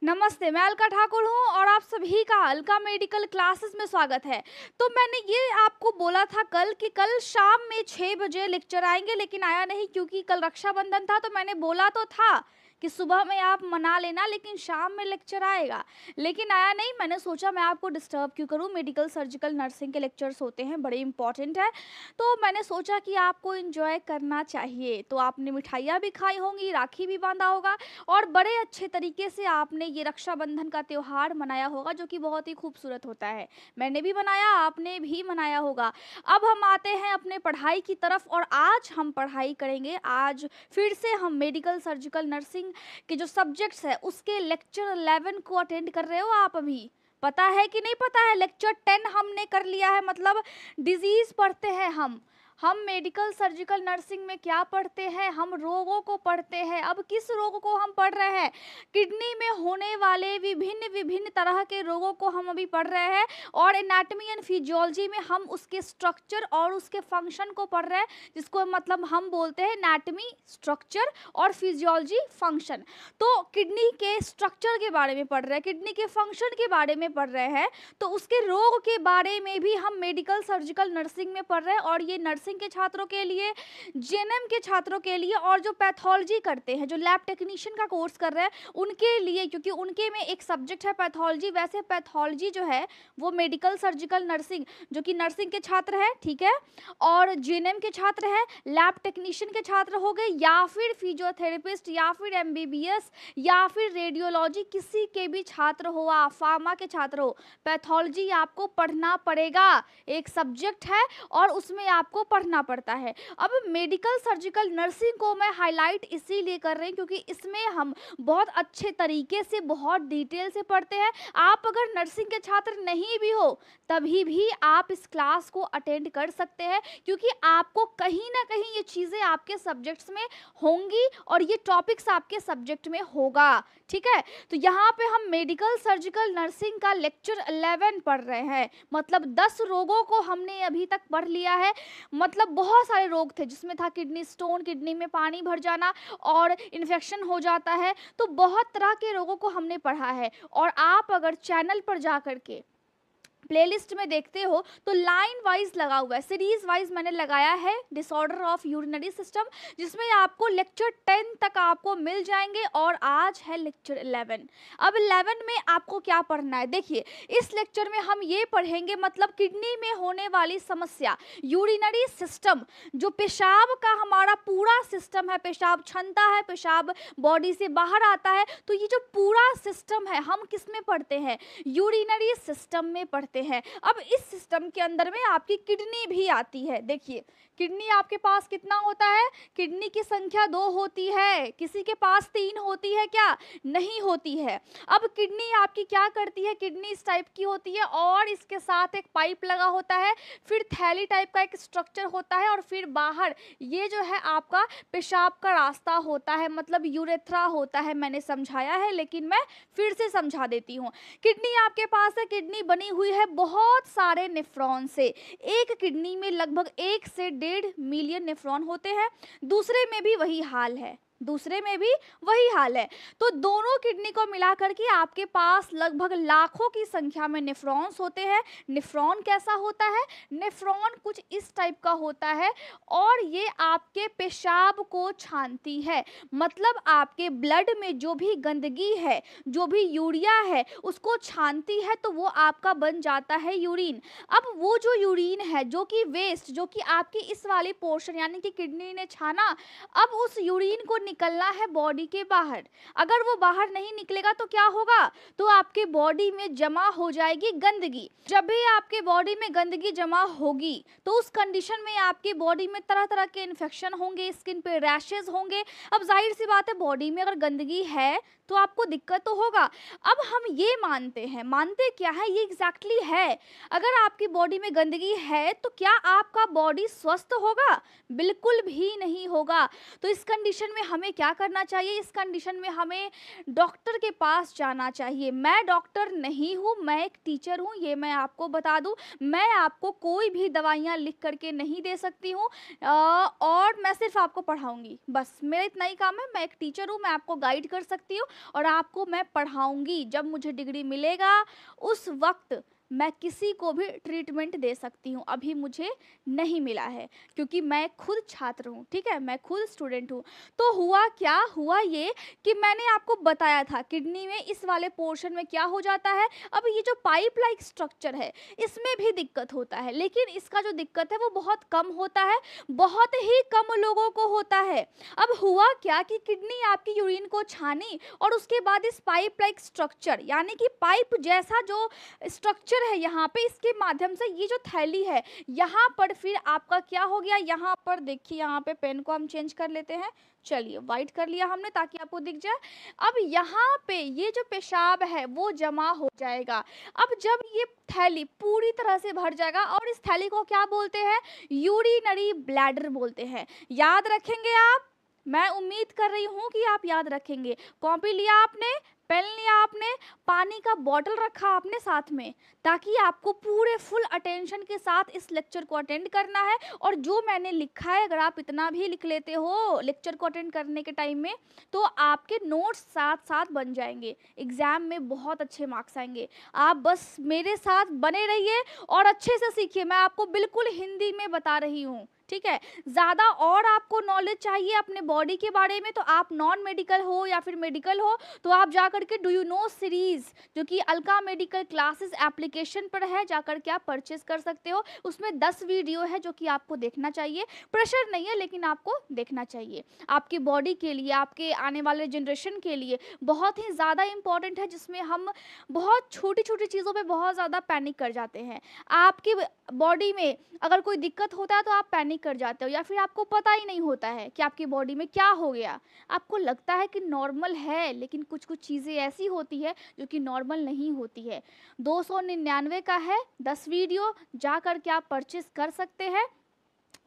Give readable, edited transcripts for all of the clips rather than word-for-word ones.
नमस्ते, मैं अलका ठाकुर हूँ और आप सभी का अलका मेडिकल क्लासेस में स्वागत है। तो मैंने ये आपको बोला था कल कि कल शाम में 6 बजे लेक्चर आएंगे, लेकिन आया नहीं क्योंकि कल रक्षाबंधन था। तो मैंने बोला तो था कि सुबह में आप मना लेना, लेकिन शाम में लेक्चर आएगा, लेकिन आया नहीं। मैंने सोचा मैं आपको डिस्टर्ब क्यों करूँ, मेडिकल सर्जिकल नर्सिंग के लेक्चर्स होते हैं, बड़े इंपॉर्टेंट है। तो मैंने सोचा कि आपको एंजॉय करना चाहिए। तो आपने मिठाइयाँ भी खाई होंगी, राखी भी बांधा होगा और बड़े अच्छे तरीके से आपने ये रक्षाबंधन का त्यौहार मनाया होगा, जो कि बहुत ही खूबसूरत होता है। मैंने भी मनाया, आपने भी मनाया होगा। अब हम आते हैं अपने पढ़ाई की तरफ और आज हम पढ़ाई करेंगे। आज फिर से हम मेडिकल सर्जिकल नर्सिंग के जो सब्जेक्ट्स है उसके लेक्चर 11 को अटेंड कर रहे हो आप अभी। पता है कि नहीं पता है, लेक्चर 10 हमने कर लिया है, मतलब डिजीज पढ़ते हैं हम मेडिकल सर्जिकल नर्सिंग में क्या पढ़ते हैं, हम रोगों को पढ़ते हैं। अब किस रोग को हम पढ़ रहे हैं? किडनी में होने वाले विभिन्न विभिन्न तरह के रोगों को हम अभी पढ़ रहे हैं और एनाटॉमी एंड फिजियोलॉजी में हम उसके स्ट्रक्चर और उसके फंक्शन को पढ़ रहे हैं, जिसको मतलब हम बोलते हैं एनाटॉमी, स्ट्रक्चर और फिजियोलॉजी, फंक्शन। तो किडनी के स्ट्रक्चर के बारे में पढ़ रहे हैं, किडनी के फंक्शन के बारे में पढ़ रहे हैं, तो उसके रोग के बारे में भी हम मेडिकल सर्जिकल नर्सिंग में पढ़ रहे हैं। और ये नर्सिंग के छात्रों के लिए, जेएनएम के छात्रों के लिए और जो पैथोलॉजी करते हैं, जो लैब टेक्नीशियन का कोर्स कर रहे हैं, उनके लिए, क्योंकि उनके में एक सब्जेक्ट है पैथोलॉजी। वैसे पैथोलॉजी जो है वो मेडिकल सर्जिकल नर्सिंग, जो कि नर्सिंग के छात्र है, ठीक है, और जेएनएम के छात्र है, लैब टेक्नीशियन के छात्र हो गए, या फिर फिजियोथेरेपिस्ट, या फिर एमबीबीएस, या फिर रेडियोलॉजी, किसी के भी छात्र हो, आप फार्मा के छात्र हो, पैथोलॉजी आपको पढ़ना पड़ेगा। एक सब्जेक्ट है और उसमें आपको पढ़ना पड़ता है। अब मेडिकल सर्जिकल नर्सिंग को मैं हाईलाइट इसीलिए कर रही हूँ क्योंकि इसमें हम बहुत अच्छे तरीके से, बहुत डिटेल से पढ़ते हैं। आप अगर नर्सिंग के छात्र नहीं भी हो तभी भी आप इस क्लास को अटेंड कर सकते हैं, क्योंकि आपको कहीं ना कहीं ये चीज़ें आपके सब्जेक्ट्स में होंगी और ये टॉपिक्स आपके सब्जेक्ट में होगा, ठीक है। तो यहाँ पे हम मेडिकल सर्जिकल नर्सिंग का लेक्चर 11 पढ़ रहे हैं, मतलब 10 रोगों को हमने अभी तक पढ़ लिया है। मतलब बहुत सारे रोग थे जिसमें था किडनी स्टोन, किडनी में पानी भर जाना और इन्फेक्शन हो जाता है। तो बहुत तरह के रोगों को हमने पढ़ा है। और आप अगर चैनल पर जा करके प्लेलिस्ट में देखते हो तो लाइन वाइज लगा हुआ है, सीरीज वाइज मैंने लगाया है, डिसऑर्डर ऑफ यूरिनरी सिस्टम, जिसमें आपको लेक्चर 10 तक आपको मिल जाएंगे और आज है लेक्चर 11। अब 11 में आपको क्या पढ़ना है, देखिए इस लेक्चर में हम ये पढ़ेंगे, मतलब किडनी में होने वाली समस्या, यूरिनरी सिस्टम, जो पेशाब का हमारा पूरा सिस्टम है, पेशाब क्षमता है, पेशाब बॉडी से बाहर आता है, तो ये जो पूरा सिस्टम है हम किस में पढ़ते हैं, यूरिनरी सिस्टम में पढ़ते हैं। अब इस सिस्टम के अंदर में आपकी किडनी भी आती है। देखिए किडनी आपके पास कितना होता है, किडनी की संख्या 2 होती है, किसी के पास 3 होती है क्या, नहीं होती है। अब किडनी आपकी क्या करती है, किडनी इस टाइप की होती है और इसके साथ एक पाइप लगा होता है, फिर थैली टाइप का एक स्ट्रक्चर होता है और फिर बाहर ये जो है आपका पेशाब का रास्ता होता है, मतलब यूरेथ्रा होता है। मैंने समझाया है लेकिन मैं फिर से समझा देती हूँ। किडनी आपके पास है, किडनी बनी हुई है बहुत सारे नेफ्रॉन से। एक किडनी में लगभग 1 से 1.5 मिलियन नेफ्रॉन होते हैं, दूसरे में भी वही हाल है, दूसरे में भी वही हाल है। तो दोनों किडनी को मिलाकर के आपके पास लगभग लाखों की संख्या में नेफ्रॉन्स होते हैं। नेफ्रॉन कैसा होता है, नेफ्रॉन कुछ इस टाइप का होता है और ये आपके पेशाब को छानती है, मतलब आपके ब्लड में जो भी गंदगी है, जो भी यूरिया है, उसको छानती है, तो वो आपका बन जाता है यूरिन। अब वो जो यूरिन है, जो कि वेस्ट, जो कि आपकी इस वाली पोर्शन यानी कि किडनी ने छाना, अब उस यूरिन को निकलना है बॉडी के बाहर। अगर वो बाहर नहीं निकलेगा तो क्या होगा, तो आपके बॉडी में जमा हो जाएगी गंदगी। जब भी आपके बॉडी में गंदगी जमा होगी तो उस कंडीशन में आपकी बॉडी में तरह तरह के इन्फेक्शन होंगे, स्किन पे रैशेज होंगे। अब जाहिर सी बात है बॉडी में अगर गंदगी है तो आपको दिक्कत तो होगा। अब हम ये मानते हैं, मानते क्या है, ये एग्जैक्टली है, अगर आपकी बॉडी में गंदगी है तो क्या आपका बॉडी स्वस्थ होगा, बिल्कुल भी नहीं होगा। तो इस कंडीशन में हमें हमें क्या करना चाहिए? इस कंडीशन में हमें डॉक्टर के पास जाना चाहिए। मैं डॉक्टर नहीं हूँ, मैं एक टीचर हूँ, ये मैं आपको बता दूँ। मैं आपको कोई भी दवाइयाँ लिख कर के नहीं दे सकती हूँ और मैं सिर्फ़ आपको पढ़ाऊँगी, बस मेरा इतना ही काम है। मैं एक टीचर हूँ, मैं आपको गाइड कर सकती हूँ और आपको मैं पढ़ाऊँगी। जब मुझे डिग्री मिलेगा, उस वक़्त मैं किसी को भी ट्रीटमेंट दे सकती हूँ। अभी मुझे नहीं मिला है क्योंकि मैं खुद छात्र हूँ, ठीक है? मैं खुद स्टूडेंट हूँ। तो हुआ क्या? हुआ ये कि मैंने आपको बताया था किडनी में इस वाले पोर्शन में क्या हो जाता है। अब ये जो पाइप लाइक स्ट्रक्चर है, इसमें भी दिक्कत होता है, लेकिन इसका जो दिक्कत है वो बहुत कम होता है, बहुत ही कम लोगों को होता है। अब हुआ क्या कि किडनी आपकी यूरिन को छानी और उसके बाद इस पाइप लाइक स्ट्रक्चर यानी कि पाइप जैसा जो स्ट्रक्चर है यहाँ पे, इसके माध्यम से ये जो थैली है यहाँ पर फिर आपका क्या हो गया, यहाँ पर देखिए, यहाँ पे पेन को हम चेंज कर लेते हैं। चलिए वाइट कर लिया हमने ताकि आपको दिख जाए। अब यहाँ पे ये जो पेशाब है वो जमा हो जाएगा। अब जब ये थैली पूरी तरह से भर जाएगा और इस थैली को क्या बोलते हैं? यूरिनरी ब्लैडर बोलते हैं। याद रखेंगे आप? मैं उम्मीद कर रही हूँ कि आप याद रखेंगे। कॉपी लिया आपने, पेन लिया आपने, पानी का बॉटल रखा आपने साथ में, ताकि आपको पूरे फुल अटेंशन के साथ इस लेक्चर को अटेंड करना है। और जो मैंने लिखा है, अगर आप इतना भी लिख लेते हो लेक्चर को अटेंड करने के टाइम में, तो आपके नोट्स साथ साथ बन जाएंगे, एग्जाम में बहुत अच्छे मार्क्स आएंगे। आप बस मेरे साथ बने रहिए और अच्छे से सीखिए। मैं आपको बिल्कुल हिंदी में बता रही हूँ, ठीक है? ज़्यादा और आपको नॉलेज चाहिए अपने बॉडी के बारे में, तो आप नॉन मेडिकल हो या फिर मेडिकल हो, तो आप जा करके डू यू नो सीरीज़ जो कि अलका मेडिकल क्लासेस एप्लीकेशन पर है, जा करके आप परचेज कर सकते हो। उसमें 10 वीडियो है जो कि आपको देखना चाहिए। प्रेशर नहीं है, लेकिन आपको देखना चाहिए। आपकी बॉडी के लिए, आपके आने वाले जनरेशन के लिए बहुत ही ज़्यादा इम्पॉर्टेंट है, जिसमें हम बहुत छोटी-छोटी चीज़ों पे बहुत ज़्यादा पैनिक कर जाते हैं। आपकी बॉडी में अगर कोई दिक्कत होता है तो आप पैनिक कर जाते हो, या फिर आपको पता ही नहीं होता है कि आपकी बॉडी में क्या हो गया। आपको लगता है कि नॉर्मल है, लेकिन कुछ कुछ चीज़ें ऐसी होती है जो कि नॉर्मल नहीं होती है। 299 का है 10 वीडियो, जा कर के आप परचेस कर सकते हैं।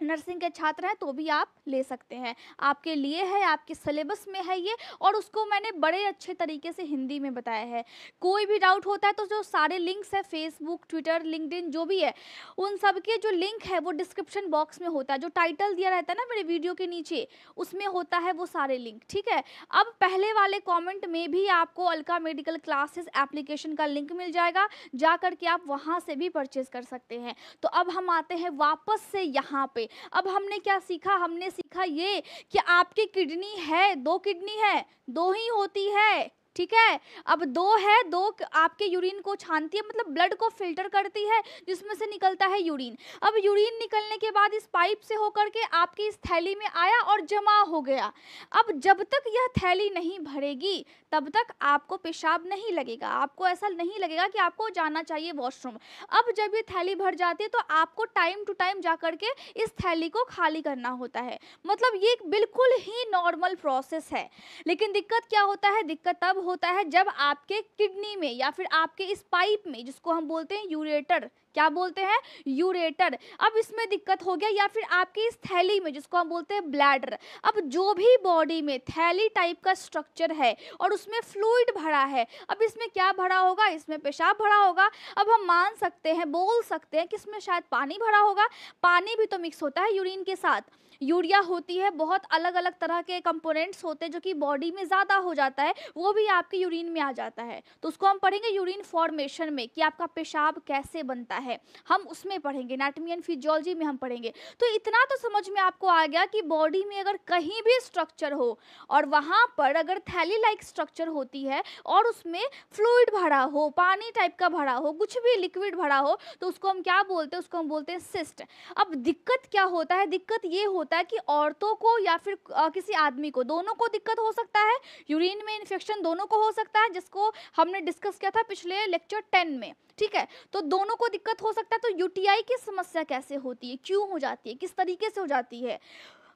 नर्सिंग के छात्र हैं तो भी आप ले सकते हैं, आपके लिए है, आपके सिलेबस में है ये, और उसको मैंने बड़े अच्छे तरीके से हिंदी में बताया है। कोई भी डाउट होता है तो जो सारे लिंक्स है, फेसबुक, ट्विटर, लिंक्डइन जो भी है, उन सब के जो लिंक है वो डिस्क्रिप्शन बॉक्स में होता है। जो टाइटल दिया रहता है ना मेरे वीडियो के नीचे, उसमें होता है वो सारे लिंक, ठीक है? अब पहले वाले कॉमेंट में भी आपको अलका मेडिकल क्लासेस एप्लीकेशन का लिंक मिल जाएगा, जा करके आप वहाँ से भी परचेज कर सकते हैं। तो अब हम आते हैं वापस से यहाँ पे। अब हमने क्या सीखा? हमने सीखा ये कि आपकी किडनी है, 2 किडनी है, 2 ही होती है, ठीक है? अब 2 है, 2 आपके यूरिन को छानती है, मतलब ब्लड को फिल्टर करती है, जिसमें से निकलता है यूरिन। अब यूरिन निकलने के बाद इस पाइप से होकर के आपकी इस थैली में आया और जमा हो गया। अब जब तक यह थैली नहीं भरेगी तब तक आपको पेशाब नहीं लगेगा, आपको ऐसा नहीं लगेगा कि आपको जाना चाहिए वॉशरूम। अब जब ये थैली भर जाती है तो आपको टाइम टू टाइम जा करके इस थैली को खाली करना होता है। मतलब ये एक बिल्कुल ही नॉर्मल प्रोसेस है। लेकिन दिक्कत क्या होता है? दिक्कत तब होता है जब आपके किडनी में या फिर आपके इस पाइप में, जिसको हम बोलते हैं यूरेटर, क्या बोलते हैं? यूरेटर। अब इसमें दिक्कत हो गया, या फिर आपकी इस थैली में, जिसको हम बोलते हैं ब्लैडर। अब जो भी बॉडी में थैली टाइप का स्ट्रक्चर है और उसमें फ्लूइड भरा है, अब इसमें क्या भरा होगा? इसमें पेशाब भरा होगा। अब हम मान सकते हैं, बोल सकते हैं कि इसमें शायद पानी भरा होगा। पानी भी तो मिक्स होता है यूरिन के साथ, यूरिया होती है, बहुत अलग अलग तरह के कंपोनेंट्स होते हैं जो कि बॉडी में ज़्यादा हो जाता है, वो भी आपके यूरिन में आ जाता है। तो उसको हम पढ़ेंगे यूरिन फॉर्मेशन में, कि आपका पेशाब कैसे बनता है, हम उसमें पढ़ेंगे, एनाटॉमी एंड फिजियोलॉजी में हम पढ़ेंगे। तो इतना तो समझ में आपको आ गया कि बॉडी में अगर कहीं भी स्ट्रक्चर हो और वहाँ पर अगर थैली लाइक स्ट्रक्चर होती है और उसमें फ्लूइड भरा हो, पानी टाइप का भरा हो, कुछ भी लिक्विड भरा हो, तो उसको हम क्या बोलते हैं? उसको हम बोलते हैं सिस्ट। अब दिक्कत क्या होता है? दिक्कत ये होता है कि औरतों को या फिर किसी आदमी को, दोनों को दिक्कत हो सकता है। यूरिन में इन्फेक्शन दोनों को हो सकता है, जिसको हमने डिस्कस किया था पिछले लेक्चर 10 में, ठीक है? तो दोनों को दिक्कत हो सकता है। तो यूटीआई की समस्या कैसे होती है, क्यों हो जाती है, किस तरीके से हो जाती है?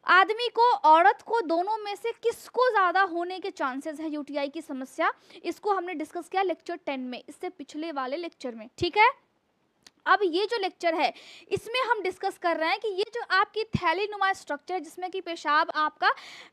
आदमी को, औरत को, दोनों में से किसको ज़्यादा होने के चांसेस है यूटीआई की समस्या? इसको हमने डिस्कस किया लेक्चर 10 में, इससे पिछले वाले लेक्चर में, ठीक है? अब ये जो लेक्चर है इसमें हम डिस्कस कर रहे हैं कि ये जो आपकी थैलीनुमा स्ट्रक्चर है जिसमें कि पेशाब आपका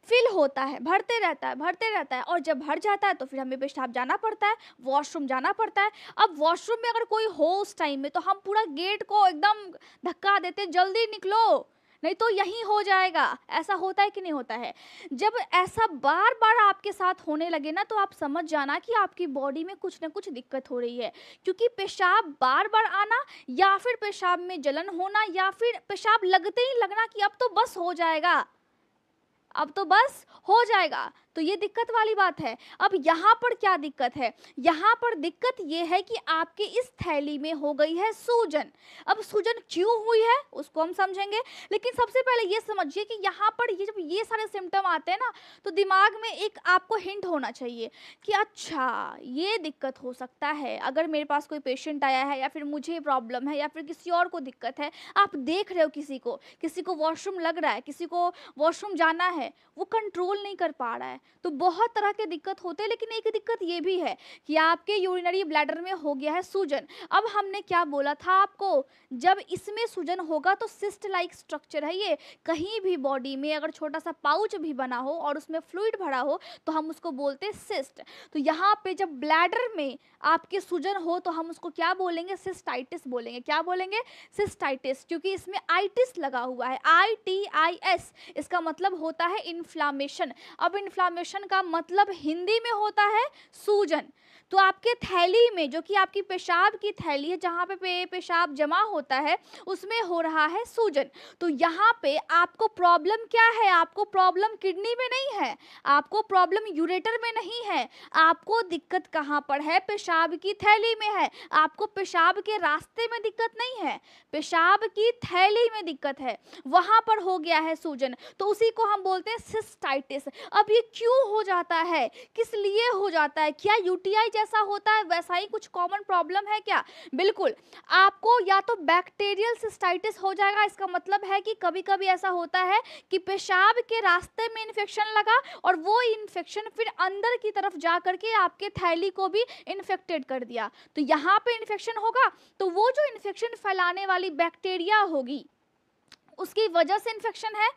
फिल होता है, भरते रहता है और जब भर जाता है तो फिर हमें पेशाब जाना पड़ता है, वॉशरूम जाना पड़ता है। अब वॉशरूम में अगर कोई हो उस टाइम में तो हम पूरा गेट को एकदम धक्का देते हैं, जल्दी निकलो नहीं तो यहीं हो जाएगा। ऐसा होता है कि नहीं होता है? जब ऐसा बार बार आपके साथ होने लगे ना तो आप समझ जाना कि आपकी बॉडी में कुछ ना कुछ दिक्कत हो रही है, क्योंकि पेशाब बार बार आना या फिर पेशाब में जलन होना या फिर पेशाब लगते ही लगना कि अब तो बस हो जाएगा, अब तो बस हो जाएगा, तो ये दिक्कत वाली बात है। अब यहाँ पर क्या दिक्कत है? यहाँ पर दिक्कत ये है कि आपके इस थैली में हो गई है सूजन। अब सूजन क्यों हुई है उसको हम समझेंगे, लेकिन सबसे पहले ये समझिए कि यहाँ पर ये जब ये सारे सिम्टम आते हैं ना तो दिमाग में एक आपको हिंट होना चाहिए कि अच्छा ये दिक्कत हो सकता है। अगर मेरे पास कोई पेशेंट आया है या फिर मुझे प्रॉब्लम है या फिर किसी और को दिक्कत है, आप देख रहे हो किसी को वॉशरूम लग रहा है, किसी को वॉशरूम जाना है, वो कंट्रोल नहीं कर पा रहा है, तो बहुत तरह के दिक्कत होते हैं। लेकिन एक दिक्कत ये भी है कि आपके यूरिनरी ब्लैडर में हो गया है सूजन। अब हमने क्या बोला था आपको, जब इसमें सूजन होगा तो सिस्ट लाइक स्ट्रक्चर है ये, कहीं भी बॉडी में अगर छोटा सा पाउच भी बना हो और उसमें फ्लूइड भरा हो तो हम उसको बोलते हैं सिस्ट। तो यहाँ पे जब ब्लैडर में आपके सूजन हो तो हम उसको क्या बोलेंगे? सिस्टाइटिस बोलेंगे। क्या बोलेंगे? सिस्टाइटिस, क्योंकि इसमें आइटिस लगा हुआ है, ITIS। इसका मतलब होता है इन्फ्लामेशन। अब इन्फ्लामेशन का मतलब हिंदी में होता है सूजन। तो आपके थैली में, जो कि आपकी पेशाब की थैली है जहाँ पे पेशाब जमा होता है, उसमें हो रहा है सूजन। तो यहाँ पे आपको प्रॉब्लम क्या है? आपको प्रॉब्लम किडनी में नहीं है, आपको प्रॉब्लम यूरेटर में नहीं है, आपको दिक्कत कहाँ पर है? पेशाब की थैली में है। आपको पेशाब के रास्ते में दिक्कत नहीं है, पेशाब की थैली में दिक्कत है, वहाँ पर हो गया है सूजन। तो उसी को हम बोलते हैं सिस्टाइटिस। अब ये क्यों हो जाता है, किस लिए हो जाता है? क्या यूटीआई जैसा होता है वैसा ही कुछ कॉमन प्रॉब्लम है क्या? बिल्कुल। आपको या तो बैक्टीरियल सिस्टाइटिस हो जाएगा, इसका मतलब है कि कभी कभी ऐसा होता है कि पेशाब के रास्ते में इन्फेक्शन लगा और वो इन्फेक्शन फिर अंदर की तरफ जा करके आपके थैली को भी इन्फेक्टेड कर दिया। तो यहाँ पे इन्फेक्शन होगा तो वो जो इन्फेक्शन फैलाने वाली बैक्टीरिया होगी उसकी वजह से इन्फेक्शन है,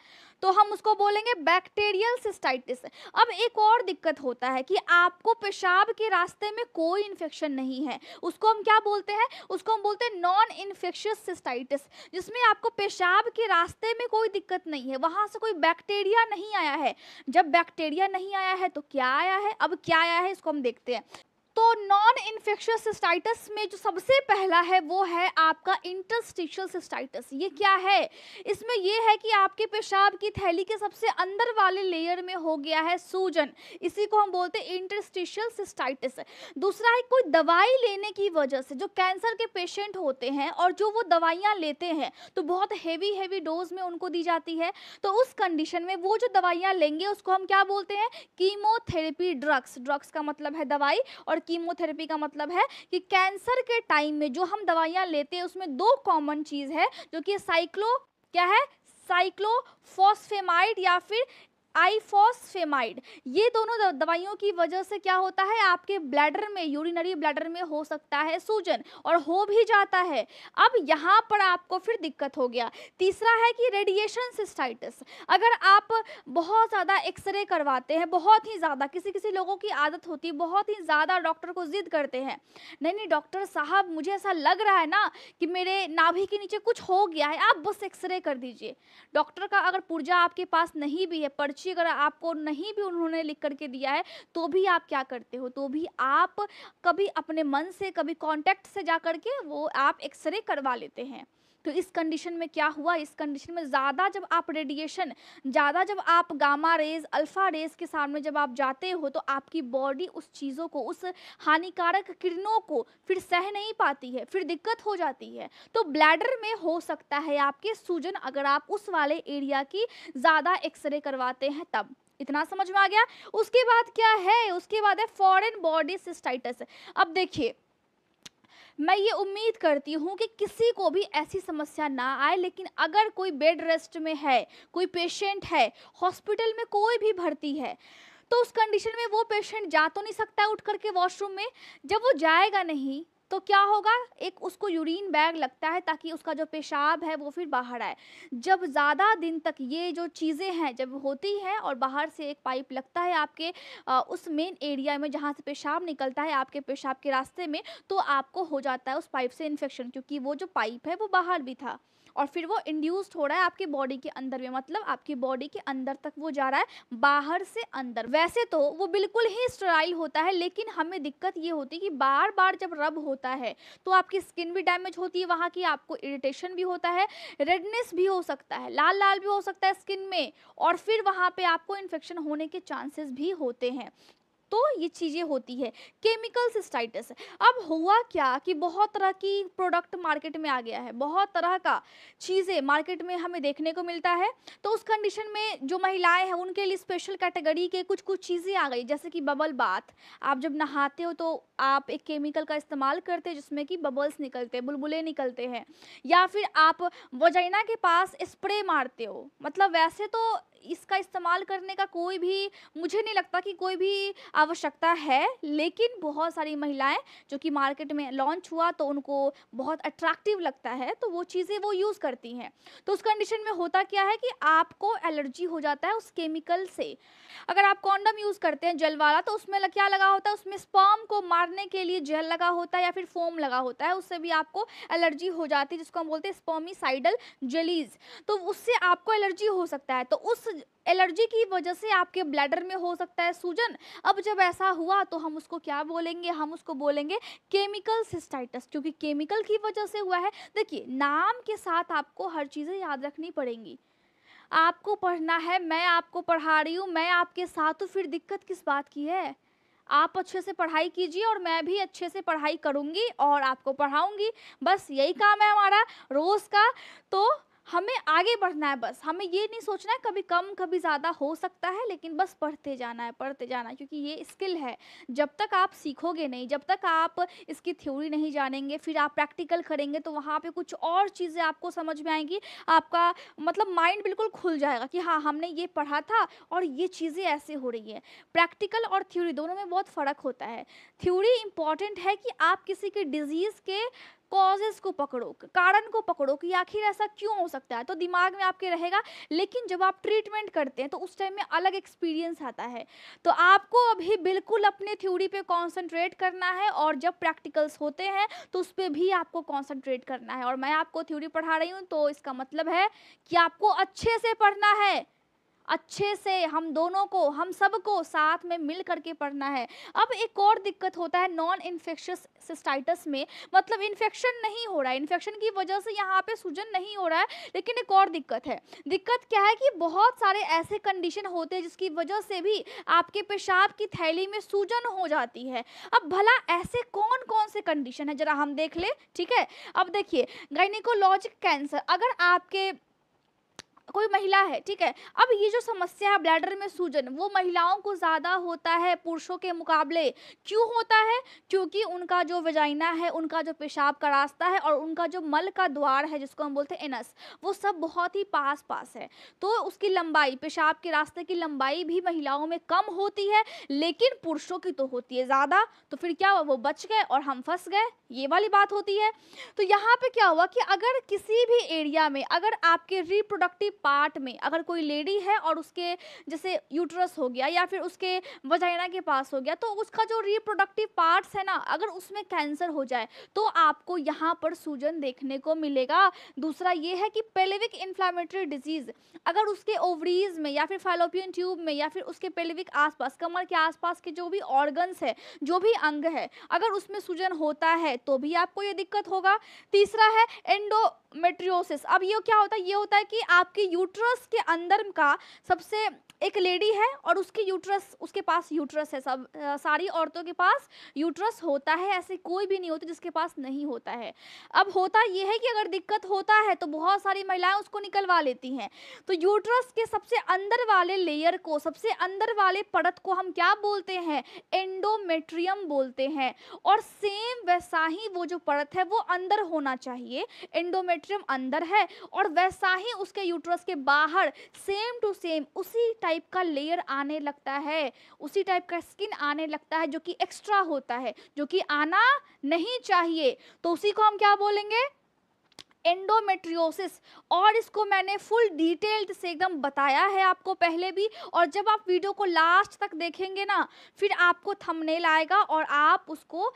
तो हम उसको बोलेंगे बैक्टीरियल सिस्टाइटिस। अब एक और दिक्कत होता है कि आपको पेशाब के रास्ते में कोई इन्फेक्शन नहीं है, उसको हम क्या बोलते हैं? उसको हम बोलते हैं नॉन इन्फेक्शियस सिस्टाइटिस, जिसमें आपको पेशाब के रास्ते में कोई दिक्कत नहीं है, वहां से कोई बैक्टीरिया नहीं आया है। जब बैक्टीरिया नहीं आया है तो क्या आया है? अब क्या आया है इसको हम देखते हैं। तो नॉन इन्फेक्शियस सिस्टाइटिस में जो सबसे पहला है वो है आपका इंटरस्टिशियल सिस्टाइटिस। ये क्या है? इसमें ये है कि आपके पेशाब की थैली के सबसे अंदर वाले लेयर में हो गया है सूजन, इसी को हम बोलते हैं इंटरस्टिशियल सिस्टाइटिस। दूसरा है कोई दवाई लेने की वजह से, जो कैंसर के पेशेंट होते हैं और जो वो दवाइयाँ लेते हैं तो बहुत हेवी डोज में उनको दी जाती है, तो उस कंडीशन में वो जो दवाइयाँ लेंगे उसको हम क्या बोलते हैं? Chemotherapy drugs. ड्रग्स का मतलब है दवाई और कीमोथेरेपी का मतलब है कि कैंसर के टाइम में जो हम दवाइयाँ लेते हैं उसमें दो कॉमन चीज है, जो कि क्या है? साइक्लोफॉस्फेमाइड या फिर आइफॉस्फेमाइड। ये दोनों दवाइयों की वजह से क्या होता है? आपके ब्लैडर में, यूरिनरी ब्लैडर में हो सकता है सूजन और हो भी जाता है। अब यहाँ पर आपको फिर दिक्कत हो गया। तीसरा है कि रेडिएशन सिस्टाइटिस। अगर आप बहुत ज़्यादा एक्सरे करवाते हैं, बहुत ही ज़्यादा, किसी लोगों की आदत होती है बहुत ही ज़्यादा, डॉक्टर को जिद करते हैं, नहीं डॉक्टर साहब मुझे ऐसा लग रहा है ना कि मेरे नाभि के नीचे कुछ हो गया है, आप बस एक्सरे कर दीजिए। डॉक्टर का अगर पुर्जा आपके पास नहीं भी है, पर्ची अगर आपको नहीं भी उन्होंने लिख करके दिया है, तो भी आप क्या करते हो? तो भी आप कभी अपने मन से, कभी कांटेक्ट से जा करके वो आप एक्सरे करवा लेते हैं। तो इस कंडीशन में क्या हुआ? इस कंडीशन में ज़्यादा जब आप रेडिएशन, ज़्यादा जब आप गामा रेज, अल्फा रेज के सामने जब आप जाते हो तो आपकी बॉडी उस चीज़ों को, उस हानिकारक किरणों को फिर सह नहीं पाती है, फिर दिक्कत हो जाती है। तो ब्लैडर में हो सकता है आपके सूजन, अगर आप उस वाले एरिया की ज़्यादा एक्सरे करवाते हैं तब। इतना समझ में आ गया? उसके बाद क्या है? उसके बाद है फॉरेन बॉडी सिस्टाइटिस। अब देखिए, मैं ये उम्मीद करती हूँ कि किसी को भी ऐसी समस्या ना आए, लेकिन अगर कोई बेड रेस्ट में है, कोई पेशेंट है, हॉस्पिटल में कोई भी भर्ती है, तो उस कंडीशन में वो पेशेंट जा तो नहीं सकता है उठ करके वॉशरूम में। जब वो जाएगा नहीं तो क्या होगा, एक उसको यूरिन बैग लगता है ताकि उसका जो पेशाब है वो फिर बाहर आए। जब ज़्यादा दिन तक ये जो चीज़ें हैं जब होती हैं और बाहर से एक पाइप लगता है आपके उस मेन एरिया में जहाँ से पेशाब निकलता है आपके पेशाब के रास्ते में, तो आपको हो जाता है उस पाइप से इन्फेक्शन, क्योंकि वो जो पाइप है वो बाहर भी था और फिर वो इंड्यूस्ड हो रहा है आपकी बॉडी के अंदर में, मतलब आपकी बॉडी के अंदर तक वो जा रहा है बाहर से अंदर। वैसे तो वो बिल्कुल ही स्टेराइल होता है, लेकिन हमें दिक्कत ये होती है कि बार बार जब रब होता है तो आपकी स्किन भी डैमेज होती है, वहाँ की आपको इरिटेशन भी होता है, रेडनेस भी हो सकता है, लाल लाल भी हो सकता है स्किन में, और फिर वहाँ पे आपको इन्फेक्शन होने के चांसेस भी होते हैं। तो ये चीज़ें होती है केमिकल सिस्टाइटिस। अब हुआ क्या कि बहुत तरह की प्रोडक्ट मार्केट में आ गया है, बहुत तरह का चीज़ें मार्केट में हमें देखने को मिलता है। तो उस कंडीशन में जो महिलाएं हैं उनके लिए स्पेशल कैटेगरी के कुछ कुछ चीज़ें आ गई, जैसे कि बबल बाथ। आप जब नहाते हो तो आप एक केमिकल का इस्तेमाल करते हैं जिसमें कि बबल्स निकलते हैं, बुलबुले निकलते हैं, या फिर आप वजाइना के पास स्प्रे मारते हो। मतलब वैसे तो इसका इस्तेमाल करने का कोई भी, मुझे नहीं लगता कि कोई भी आवश्यकता है, लेकिन बहुत सारी महिलाएं जो कि मार्केट में लॉन्च हुआ तो उनको बहुत अट्रैक्टिव लगता है तो वो चीज़ें वो यूज़ करती हैं। तो उस कंडीशन में होता क्या है कि आपको एलर्जी हो जाता है उस केमिकल से। अगर आप कॉन्डम यूज़ करते हैं जेल वाला तो उसमें क्या लगा होता है, उसमें स्पर्म को मारने के लिए जेल लगा होता है या फिर फोम लगा होता है, उससे भी आपको एलर्जी हो जाती है, जिसको हम बोलते हैं स्पर्मिसाइडल जेलीज। तो उससे आपको एलर्जी हो सकता है, तो उस एलर्जी की वजह से आपके ब्लैडर में हो सकता है सूजन। अब जब ऐसा हुआ तो हम उसको क्या बोलेंगे, हम उसको बोलेंगे केमिकल सिस्टाइटिस, क्योंकि केमिकल की वजह से हुआ है। देखिए, नाम के साथ आपको हर चीज़ें याद रखनी पड़ेंगी। आपको पढ़ना है, मैं आपको पढ़ा रही हूँ, मैं आपके साथ, तो फिर दिक्कत किस बात की है। आप अच्छे से पढ़ाई कीजिए और मैं भी अच्छे से पढ़ाई करूँगी और आपको पढ़ाऊँगी, बस यही काम है हमारा रोज़ का। तो हमें आगे बढ़ना है, बस हमें ये नहीं सोचना है कभी कम कभी ज़्यादा हो सकता है, लेकिन बस पढ़ते जाना है, पढ़ते जाना है, क्योंकि ये स्किल है। जब तक आप सीखोगे नहीं, जब तक आप इसकी थ्योरी नहीं जानेंगे, फिर आप प्रैक्टिकल करेंगे तो वहाँ पे कुछ और चीज़ें आपको समझ में आएंगी। आपका मतलब माइंड बिल्कुल खुल जाएगा कि हाँ, हमने ये पढ़ा था और ये चीज़ें ऐसे हो रही है। प्रैक्टिकल और थ्योरी दोनों में बहुत फ़र्क होता है। थ्योरी इंपॉर्टेंट है कि आप किसी के डिजीज़ के कॉजेज़ को पकड़ो, कारण को पकड़ो कि आखिर ऐसा क्यों हो सकता है, तो दिमाग में आपके रहेगा। लेकिन जब आप ट्रीटमेंट करते हैं तो उस टाइम में अलग एक्सपीरियंस आता है। तो आपको अभी बिल्कुल अपने थ्योरी पे कंसंट्रेट करना है, और जब प्रैक्टिकल्स होते हैं तो उस पे भी आपको कंसंट्रेट करना है। और मैं आपको थ्योरी पढ़ा रही हूँ तो इसका मतलब है कि आपको अच्छे से पढ़ना है, अच्छे से हम दोनों को, हम सबको साथ में मिल करके पढ़ना है। अब एक और दिक्कत होता है नॉन इन्फेक्शियस सिस्टाइटिस में, मतलब इन्फेक्शन नहीं हो रहा है, इन्फेक्शन की वजह से यहाँ पे सूजन नहीं हो रहा है, लेकिन एक और दिक्कत है। दिक्कत क्या है कि बहुत सारे ऐसे कंडीशन होते हैं जिसकी वजह से भी आपके पेशाब की थैली में सूजन हो जाती है। अब भला ऐसे कौन कौन से कंडीशन है, जरा हम देख ले, ठीक है। अब देखिए, गायनिकोलॉजिक कैंसर, अगर आपके कोई महिला है, ठीक है। अब ये जो समस्या है ब्लैडर में सूजन, वो महिलाओं को ज़्यादा होता है पुरुषों के मुकाबले। क्यों होता है? क्योंकि उनका जो वजाइना है, उनका जो पेशाब का रास्ता है और उनका जो मल का द्वार है जिसको हम बोलते हैं एनस, वो सब बहुत ही पास पास है। तो उसकी लंबाई, पेशाब के रास्ते की लंबाई भी महिलाओं में कम होती है, लेकिन पुरुषों की तो होती है ज़्यादा। तो फिर क्या हुआ, वो बच गए और हम फंस गए, ये वाली बात होती है। तो यहाँ पे क्या हुआ कि अगर किसी भी एरिया में, अगर आपके रिप्रोडक्टिव पार्ट में अगर कोई लेडी है और उसके जैसे यूट्रस हो गया या फिर उसके वजाइना के पास हो गया, तो उसका जो रिप्रोडक्टिव पार्ट्स है ना, अगर उसमें कैंसर हो जाए तो आपको यहाँ पर सूजन देखने को मिलेगा। दूसरा ये है कि पेल्विक इन्फ्लेमेटरी डिजीज, अगर उसके ओवरीज में या फिर फैलोपियन ट्यूब में या फिर उसके पेल्विक आसपास, कमर के आसपास के जो भी ऑर्गन्स है, जो भी अंग है, अगर उसमें सूजन होता है तो भी आपको ये दिक्कत होगा। तीसरा है एंडोमेट्रियोसिस। अब ये क्या होता है, ये होता है कि आपके यूट्रस के अंदर का सबसे, एक लेडी है और उसकी यूट्रस, उसके पास यूट्रस है, सब सारी औरतों के पास यूट्रस होता है, ऐसे कोई भी नहीं होती जिसके पास नहीं होता है। अब होता ये है कि अगर दिक्कत होता है तो बहुत सारी महिलाएं उसको निकलवा लेती हैं। तो यूट्रस के सबसे अंदर वाले लेयर को, सबसे अंदर वाले परत को हम क्या बोलते हैं, एंडोमेट्रियम बोलते हैं। और सेम वैसा ही वो जो परत है वो अंदर होना चाहिए, एंडोमेट्रियम अंदर है और वैसा ही उसके यूट्रस के बाहर सेम टू सेम उसी टाइप का लेयर आने लगता है, उसी टाइप का स्किन आने लगता है जो कि एक्स्ट्रा होता है, जो कि आना नहीं चाहिए। तो उसी को हम क्या बोलेंगे, एंडोमेट्रियोसिस। और इसको मैंने फुल डिटेल्ड से एकदम बताया है आपको पहले भी, और जब आप वीडियो को लास्ट तक देखेंगे ना, फिर आपको थंबनेल आएगा और आप उसको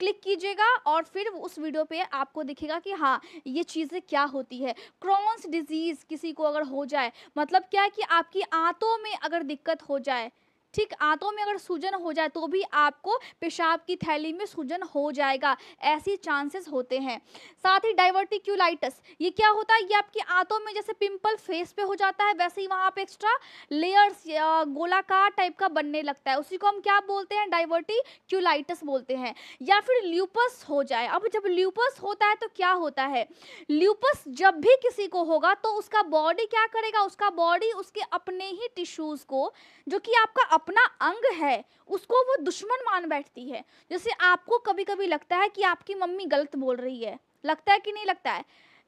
क्लिक कीजिएगा और फिर उस वीडियो पे आपको दिखेगा कि हाँ ये चीज़ें क्या होती है। क्रॉन्स डिजीज़ किसी को अगर हो जाए, मतलब क्या है कि आपकी आंतों में अगर दिक्कत हो जाए, ठीक, आंतों में अगर सूजन हो जाए तो भी आपको पेशाब की थैली में सूजन हो जाएगा, ऐसी चांसेस होते हैं। साथ ही डाइवर्टिक्यूलाइटिस, ये क्या होता है, ये आपकी आंतों में जैसे पिंपल फेस पे हो जाता है वैसे ही वहाँ पे एक्स्ट्रा लेयर्स गोलाकार टाइप का बनने लगता है, उसी को हम क्या बोलते हैं, डाइवर्टिक्यूलाइटिस बोलते हैं। या फिर ल्यूपस हो जाए। अब जब ल्यूपस होता है तो क्या होता है, ल्यूपस जब भी किसी को होगा तो उसका बॉडी क्या करेगा, उसका बॉडी उसके अपने ही टिश्यूज को, जो कि आपका अपना अंग है, उसको वो दुश्मन मान बैठती है। जैसे आपको कभी कभी लगता है कि आपकी मम्मी गलत बोल रही है, लगता है कि नहीं लगता है,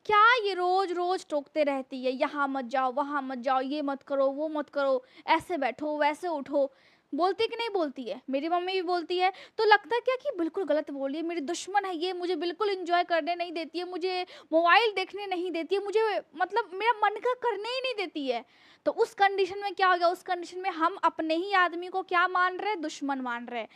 क्या ये रोज रोज टोकते रहती है, यहाँ मत जाओ वहाँ मत जाओ, ये मत करो वो मत करो, ऐसे बैठो वैसे उठो, बोलती कि नहीं बोलती है, मेरी मम्मी भी बोलती है। तो लगता है क्या कि बिल्कुल गलत बोल रही है, मेरी दुश्मन है ये, मुझे बिल्कुल एंजॉय करने नहीं देती है, मुझे मोबाइल देखने नहीं देती है, मुझे मतलब मेरा मन का करने ही नहीं देती है। तो उस कंडीशन में क्या हो गया, उस कंडीशन में हम अपने ही आदमी को क्या मान रहे हैं, दुश्मन मान रहे हैं।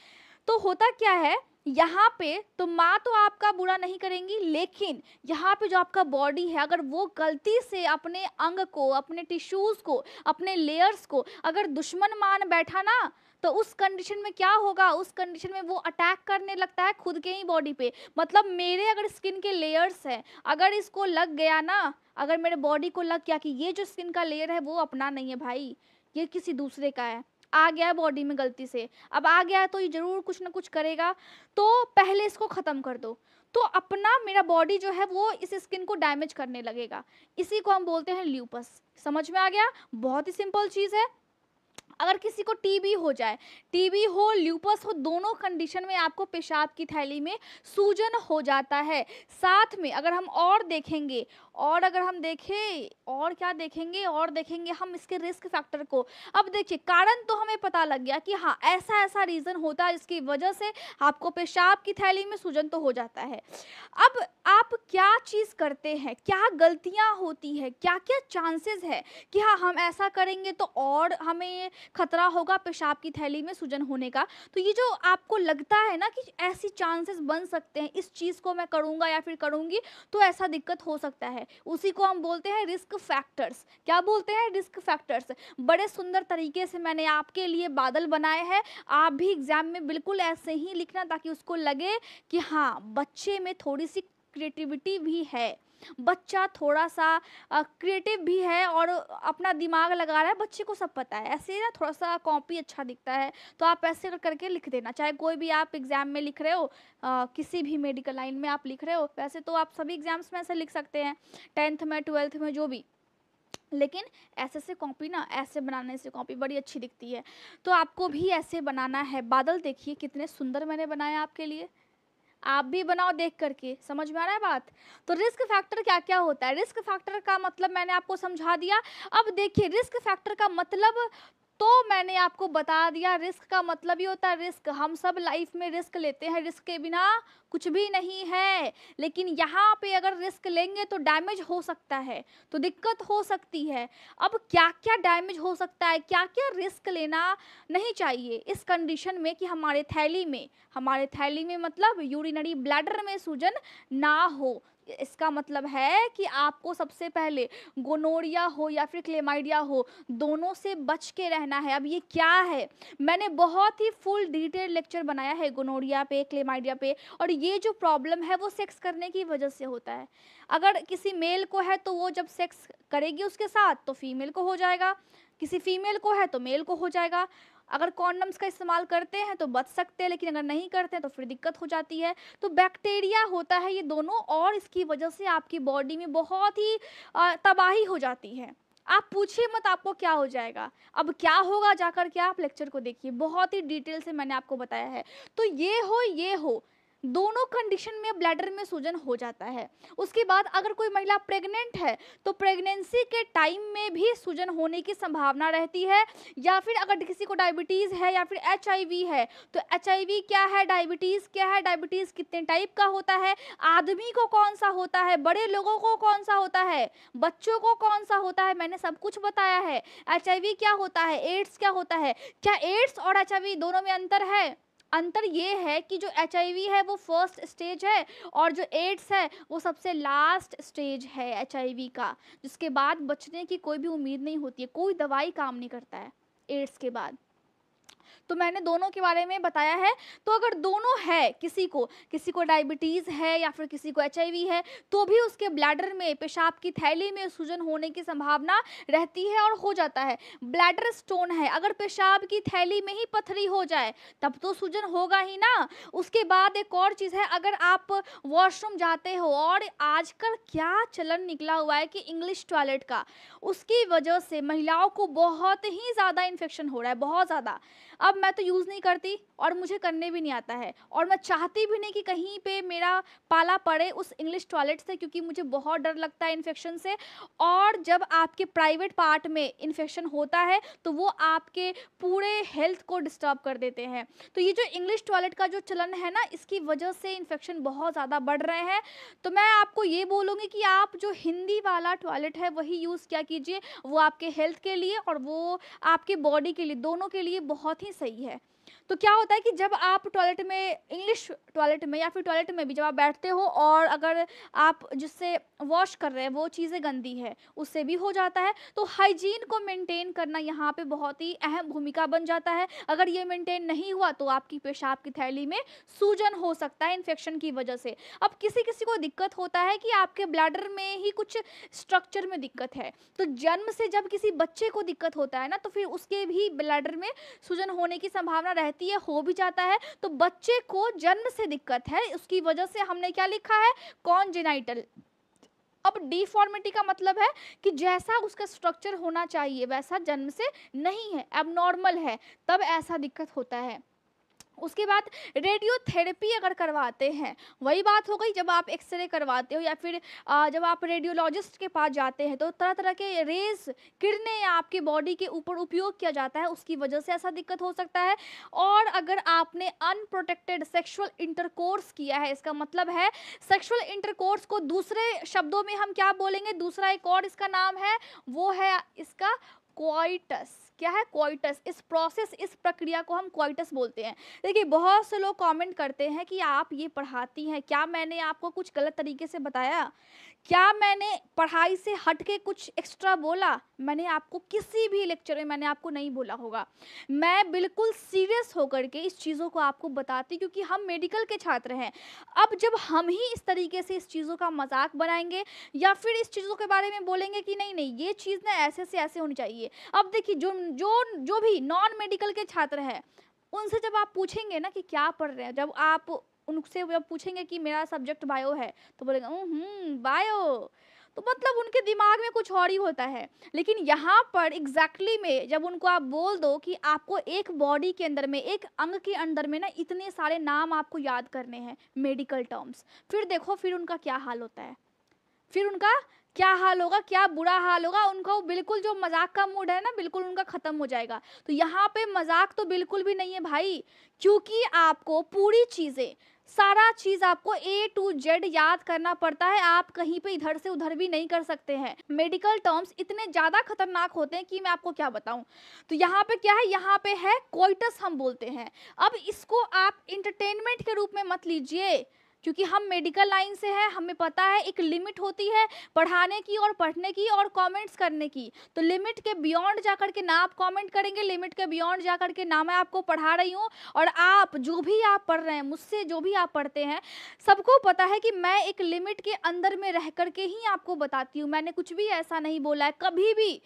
तो होता क्या है यहाँ पे, तो माँ तो आपका बुरा नहीं करेंगी, लेकिन यहाँ पे जो आपका बॉडी है अगर वो गलती से अपने अंग को, अपने टिश्यूज को, अपने लेयर्स को अगर दुश्मन मान बैठा ना, तो उस कंडीशन में क्या होगा, उस कंडीशन में वो अटैक करने लगता है खुद के ही बॉडी पे। मतलब मेरे अगर स्किन के लेयर्स हैं, अगर इसको लग गया ना, अगर मेरे बॉडी को लग गया कि ये जो स्किन का लेयर है वो अपना नहीं है भाई, ये किसी दूसरे का है, आ गया बॉडी में गलती से, अब आ गया है तो ये जरूर कुछ ना कुछ करेगा, तो पहले इसको ख़त्म कर दो। तो अपना मेरा बॉडी जो है वो इस स्किन को डैमेज करने लगेगा, इसी को हम बोलते हैं ल्यूपस। समझ में आ गया, बहुत ही सिंपल चीज़ है। अगर किसी को टीबी हो जाए, टीबी हो, ल्यूपस हो, दोनों कंडीशन में आपको पेशाब की थैली में सूजन हो जाता है। साथ में अगर हम और देखेंगे, और अगर हम देखें और क्या देखेंगे, और देखेंगे हम इसके रिस्क फैक्टर को। अब देखिए कारण तो हमें पता लग गया कि हाँ ऐसा ऐसा रीज़न होता है जिसकी वजह से आपको पेशाब की थैली में सूजन तो हो जाता है। अब आप क्या चीज़ करते हैं, क्या गलतियाँ होती है, क्या क्या चांसेस है कि हाँ हम ऐसा करेंगे तो और हमें खतरा होगा पेशाब की थैली में सूजन होने का। तो ये जो आपको लगता है ना कि ऐसी चांसेस बन सकते हैं, इस चीज़ को मैं करूँगा या फिर करूँगी तो ऐसा दिक्कत हो सकता है, उसी को हम बोलते हैं रिस्क फैक्टर्स। क्या बोलते हैं, रिस्क फैक्टर्स। बड़े सुंदर तरीके से मैंने आपके लिए बादल बनाए हैं, आप भी एग्जाम में बिल्कुल ऐसे ही लिखना ताकि उसको लगे कि हाँ बच्चे में थोड़ी सी क्रिएटिविटी भी है, बच्चा थोड़ा सा क्रिएटिव भी है और अपना दिमाग लगा रहा है, बच्चे को सब पता है। ऐसे ना थोड़ा सा कॉपी अच्छा दिखता है तो आप ऐसे करके लिख देना, चाहे कोई भी आप एग्ज़ाम में लिख रहे हो, किसी भी मेडिकल लाइन में आप लिख रहे हो, वैसे तो आप सभी एग्ज़ाम्स में ऐसे लिख सकते हैं, 10th में 12th में जो भी, लेकिन ऐसे से कॉपी ना, ऐसे बनाने से कॉपी बड़ी अच्छी दिखती है। तो आपको भी ऐसे बनाना है। बादल देखिए कितने सुंदर मैंने बनाया आपके लिए, आप भी बनाओ देख करके, समझ में आ रहा है बात। तो रिस्क फैक्टर क्या क्या होता है, रिस्क फैक्टर का मतलब मैंने आपको समझा दिया। अब देखिए रिस्क फैक्टर का मतलब तो मैंने आपको बता दिया, रिस्क का मतलब ही होता है रिस्क। हम सब लाइफ में रिस्क लेते हैं, रिस्क के बिना कुछ भी नहीं है, लेकिन यहाँ पे अगर रिस्क लेंगे तो डैमेज हो सकता है, तो दिक्कत हो सकती है। अब क्या क्या डैमेज हो सकता है, क्या क्या रिस्क लेना नहीं चाहिए इस कंडीशन में कि हमारे थैली में मतलब यूरिनरी ब्लैडर में सूजन ना हो। इसका मतलब है कि आपको सबसे पहले गोनोरिया हो या फिर क्लेमाइडिया हो, दोनों से बच के रहना है। अब ये क्या है, मैंने बहुत ही फुल डिटेल लेक्चर बनाया है गोनोरिया पे, क्लेमाइडिया पे, और ये जो प्रॉब्लम है वो सेक्स करने की वजह से होता है। अगर किसी मेल को है तो वो जब सेक्स करेगी उसके साथ तो फीमेल को हो जाएगा, किसी फीमेल को है तो मेल को हो जाएगा। अगर कॉन्डम्स का इस्तेमाल करते हैं तो बच सकते हैं, लेकिन अगर नहीं करते हैं तो फिर दिक्कत हो जाती है। तो बैक्टीरिया होता है ये दोनों, और इसकी वजह से आपकी बॉडी में बहुत ही तबाही हो जाती है। आप पूछिए मत आपको क्या हो जाएगा। अब क्या होगा जाकर के आप लेक्चर को देखिए, बहुत ही डिटेल से मैंने आपको बताया है। तो ये हो, दोनों कंडीशन में ब्लैडर में सूजन हो जाता है। उसके बाद अगर कोई महिला प्रेग्नेंट है तो प्रेगनेंसी के टाइम में भी सूजन होने की संभावना रहती है। या फिर अगर किसी को डायबिटीज़ है या फिर एचआईवी है, तो एचआईवी क्या है, डायबिटीज़ क्या है, डायबिटीज़ कितने टाइप का होता है, आदमी को कौन सा होता है, बड़े लोगों को कौन सा होता है, बच्चों को कौन सा होता है, मैंने सब कुछ बताया है। एचआईवी क्या होता है, एड्स क्या होता है, क्या एड्स और एचआईवी दोनों में अंतर है? अंतर ये है कि जो एचआईवी है वो फर्स्ट स्टेज है और जो एड्स है वो सबसे लास्ट स्टेज है एचआईवी का, जिसके बाद बचने की कोई भी उम्मीद नहीं होती है, कोई दवाई काम नहीं करता है एड्स के बाद। तो मैंने दोनों के बारे में बताया है। तो अगर दोनों है, किसी को डायबिटीज़ है या फिर किसी को एचआईवी है, तो भी उसके ब्लैडर में, पेशाब की थैली में सूजन होने की संभावना रहती है और हो जाता है। ब्लैडर स्टोन है, अगर पेशाब की थैली में ही पथरी हो जाए तब तो सूजन होगा ही ना। उसके बाद एक और चीज़ है, अगर आप वॉशरूम जाते हो, और आजकल क्या चलन निकला हुआ है कि इंग्लिश टॉयलेट का, उसकी वजह से महिलाओं को बहुत ही ज़्यादा इन्फेक्शन हो रहा है, बहुत ज़्यादा। अब मैं तो यूज़ नहीं करती और मुझे करने भी नहीं आता है, और मैं चाहती भी नहीं कि कहीं पे मेरा पाला पड़े उस इंग्लिश टॉयलेट से, क्योंकि मुझे बहुत डर लगता है इन्फेक्शन से। और जब आपके प्राइवेट पार्ट में इन्फेक्शन होता है तो वो आपके पूरे हेल्थ को डिस्टर्ब कर देते हैं। तो ये जो इंग्लिश टॉयलेट का जो चलन है ना, इसकी वजह से इन्फेक्शन बहुत ज़्यादा बढ़ रहे हैं। तो मैं आपको ये बोलूँगी कि आप जो हिंदी वाला टॉयलेट है वही यूज़ किया कीजिए, वो आपके हेल्थ के लिए और वो आपकी बॉडी के लिए, दोनों के लिए बहुत ही सही है। तो क्या होता है कि जब आप टॉयलेट में, इंग्लिश टॉयलेट में या फिर टॉयलेट में भी जब आप बैठते हो और अगर आप जिससे वॉश कर रहे हैं वो चीज़ें गंदी है, उससे भी हो जाता है। तो हाइजीन को मेंटेन करना यहाँ पे बहुत ही अहम भूमिका बन जाता है। अगर ये मेंटेन नहीं हुआ तो आपकी पेशाब की थैली में सूजन हो सकता है इन्फेक्शन की वजह से। अब किसी किसी को दिक्कत होता है कि आपके ब्लैडर में ही कुछ स्ट्रक्चर में दिक्कत है, तो जन्म से जब किसी बच्चे को दिक्कत होता है ना, तो फिर उसके भी ब्लैडर में सूजन होने की संभावना रहती है, हो भी जाता है। तो बच्चे को जन्म से दिक्कत है, उसकी वजह से हमने क्या लिखा है, कॉन्जेनाइटल। अब डिफॉर्मिटी का मतलब है कि जैसा उसका स्ट्रक्चर होना चाहिए वैसा जन्म से नहीं है, एबनॉर्मल है, तब ऐसा दिक्कत होता है। उसके बाद रेडियोथेरेपी अगर करवाते हैं, वही बात हो गई, जब आप एक्सरे करवाते हो या फिर जब आप रेडियोलॉजिस्ट के पास जाते हैं तो तरह तरह के रेज, किरणें आपके बॉडी के ऊपर उपयोग किया जाता है, उसकी वजह से ऐसा दिक्कत हो सकता है। और अगर आपने अनप्रोटेक्टेड सेक्सुअल इंटरकोर्स किया है, इसका मतलब है सेक्सुअल इंटरकोर्स को दूसरे शब्दों में हम क्या बोलेंगे, दूसरा एक और इसका नाम है, वो है इसका क्वाइटस। क्या है, क्वाइटस। इस प्रोसेस, इस प्रक्रिया को हम क्वाइटस बोलते हैं। देखिए बहुत से लोग कमेंट करते हैं कि आप ये पढ़ाती हैं, क्या मैंने आपको कुछ गलत तरीके से बताया, क्या मैंने पढ़ाई से हट के कुछ एक्स्ट्रा बोला? मैंने आपको किसी भी लेक्चर में मैंने आपको नहीं बोला होगा। मैं बिल्कुल सीरियस होकर के इस चीज़ों को आपको बताती, क्योंकि हम मेडिकल के छात्र हैं। अब जब हम ही इस तरीके से इस चीज़ों का मजाक बनाएंगे या फिर इस चीज़ों के बारे में बोलेंगे कि नहीं नहीं ये चीज़ ना ऐसे से ऐसे होनी चाहिए। अब देखिए जो जो जो भी नॉन मेडिकल के छात्र हैं, उनसे जब आप पूछेंगे ना कि क्या पढ़ रहे हैं, जब आप उनसे जब पूछेंगे कि मेरा सब्जेक्ट बायो है, तो बोलेगा बायो। तो मतलब उनके दिमाग में कुछ और ही होता है। लेकिन यहाँ पर एग्जैक्टली में जब उनको आप बोल दो कि आपको एक बॉडी के अंदर में, एक अंग के अंदर में ना इतने सारे नाम आपको याद करने हैं, मेडिकल टर्म्स, फिर देखो फिर उनका क्या हाल होता है, फिर उनका क्या हाल होगा, क्या बुरा हाल होगा। उनका वो बिल्कुल जो मजाक का मूड है ना, बिल्कुल उनका ख़त्म हो जाएगा। तो यहाँ पे मजाक तो बिल्कुल भी नहीं है भाई, क्योंकि आपको पूरी चीज़ें, सारा चीज़ आपको A to Z याद करना पड़ता है। आप कहीं पे इधर से उधर भी नहीं कर सकते हैं। मेडिकल टर्म्स इतने ज़्यादा खतरनाक होते हैं कि मैं आपको क्या बताऊं। तो यहाँ पे क्या है, यहाँ पे है कोइटस हम बोलते हैं। अब इसको आप इंटरटेनमेंट के रूप में मत लीजिए, क्योंकि हम मेडिकल लाइन से हैं, हमें पता है एक लिमिट होती है पढ़ाने की और पढ़ने की और कमेंट्स करने की। तो लिमिट के बियॉन्ड जाकर के ना आप कमेंट करेंगे, लिमिट के बियॉन्ड जाकर के ना मैं आपको पढ़ा रही हूँ। और आप जो भी आप पढ़ रहे हैं, मुझसे जो भी आप पढ़ते हैं, सबको पता है कि मैं एक लिमिट के अंदर में रह करके ही आपको बताती हूँ। मैंने कुछ भी ऐसा नहीं बोला है कभी भी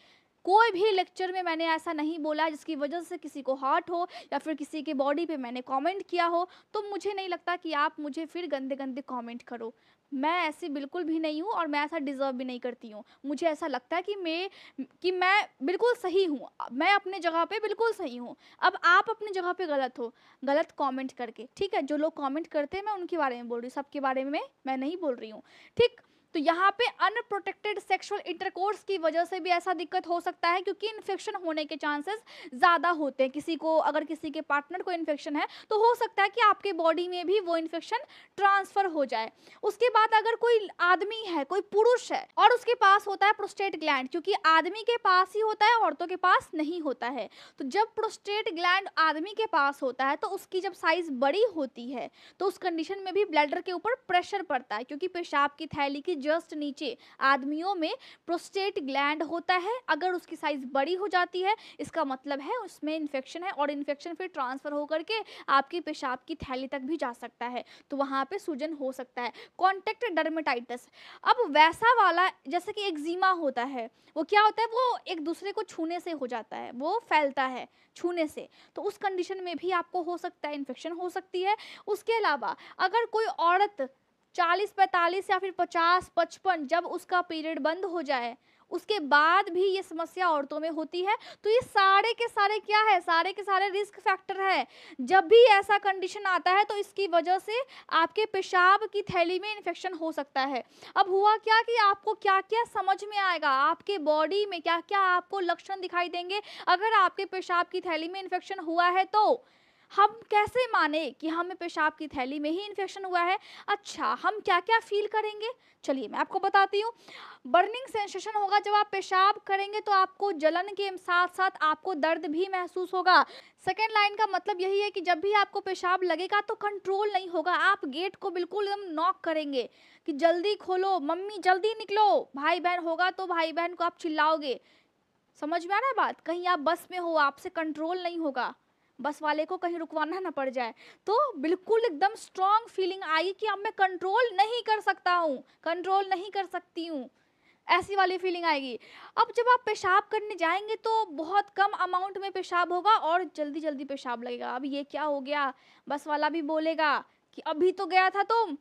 कोई भी लेक्चर में मैंने ऐसा नहीं बोला जिसकी वजह से किसी को हर्ट हो या फिर किसी के बॉडी पे मैंने कमेंट किया हो। तो मुझे नहीं लगता कि आप मुझे फिर गंदे गंदे कमेंट करो। मैं ऐसी बिल्कुल भी नहीं हूँ और मैं ऐसा डिज़र्व भी नहीं करती हूँ। मुझे ऐसा लगता है कि मैं बिल्कुल सही हूँ, मैं अपने जगह पे बिल्कुल सही हूँ। अब आप अपनी जगह पे गलत हो, गलत कमेंट करके, ठीक है? जो लोग कमेंट करते हैं मैं उनके बारे में बोल रही हूँ, सबके बारे में मैं नहीं बोल रही हूँ, ठीक? तो यहाँ पे अनप्रोटेक्टेड सेक्सुअल इंटरकोर्स की वजह से भी ऐसा दिक्कत हो सकता है, क्योंकि इन्फेक्शन होने के चांसेस ज़्यादा होते हैं। किसी को, अगर किसी के पार्टनर को इन्फेक्शन है तो हो सकता है कि आपके बॉडी में भी वो इन्फेक्शन ट्रांसफ़र हो जाए। उसके बाद अगर कोई आदमी है, कोई पुरुष है और उसके पास होता है प्रोस्टेट ग्लैंड, क्योंकि आदमी के पास ही होता है, औरतों के पास नहीं होता है। तो जब प्रोस्टेट ग्लैंड आदमी के पास होता है तो उसकी जब साइज़ बड़ी होती है तो उस कंडीशन में भी ब्लैडर के ऊपर प्रेशर पड़ता है, क्योंकि पेशाब की थैली की जस्ट नीचे आदमियों में प्रोस्टेट ग्लैंड होता है। अगर उसकी साइज बड़ी हो जाती है इसका मतलब है उसमें इन्फेक्शन है, और इन्फेक्शन फिर ट्रांसफर होकर के आपकी पेशाब की थैली तक भी जा सकता है, तो वहाँ पे सूजन हो सकता है। कॉन्टैक्ट डर्मेटाइटिस, अब वैसा वाला जैसे कि एक्जिमा होता है, वो क्या होता है, वो एक दूसरे को छूने से हो जाता है, वो फैलता है छूने से, तो उस कंडीशन में भी आपको हो सकता है, इन्फेक्शन हो सकती है। उसके अलावा अगर कोई औरत 40-45 या फिर 50-55 जब उसका पीरियड बंद हो जाए उसके बाद भी ये समस्या औरतों में होती है, तो ये सारे के सारे क्या है, सारे के सारे रिस्क फैक्टर है। जब भी ऐसा कंडीशन आता है तो इसकी वजह से आपके पेशाब की थैली में इन्फेक्शन हो सकता है। अब हुआ क्या कि आपको क्या क्या समझ में आएगा, आपके बॉडी में क्या क्या आपको लक्षण दिखाई देंगे अगर आपके पेशाब की थैली में इन्फेक्शन हुआ है। तो हम कैसे माने कि हमें पेशाब की थैली में ही इन्फेक्शन हुआ है? अच्छा, हम क्या क्या फील करेंगे, चलिए मैं आपको बताती हूँ। बर्निंग सेंसेशन होगा, जब आप पेशाब करेंगे तो आपको जलन के साथ साथ आपको दर्द भी महसूस होगा। सेकेंड लाइन का मतलब यही है कि जब भी आपको पेशाब लगेगा तो कंट्रोल नहीं होगा, आप गेट को बिल्कुल एकदम नॉक करेंगे कि जल्दी खोलो, मम्मी जल्दी निकलो। भाई बहन होगा तो भाई बहन को आप चिल्लाओगे। समझ में आ रहा है बात? कहीं आप बस में हो, आपसे कंट्रोल नहीं होगा, बस वाले को कहीं रुकवाना ना पड़ जाए, तो बिल्कुल एकदम स्ट्रॉन्ग फीलिंग आई कि अब मैं कंट्रोल नहीं कर सकता हूँ, कंट्रोल नहीं कर सकती हूँ, ऐसी वाली फीलिंग आएगी। अब जब आप पेशाब करने जाएंगे तो बहुत कम अमाउंट में पेशाब होगा और जल्दी जल्दी पेशाब लगेगा। अब ये क्या हो गया, बस वाला भी बोलेगा कि अभी तो गया था तुम,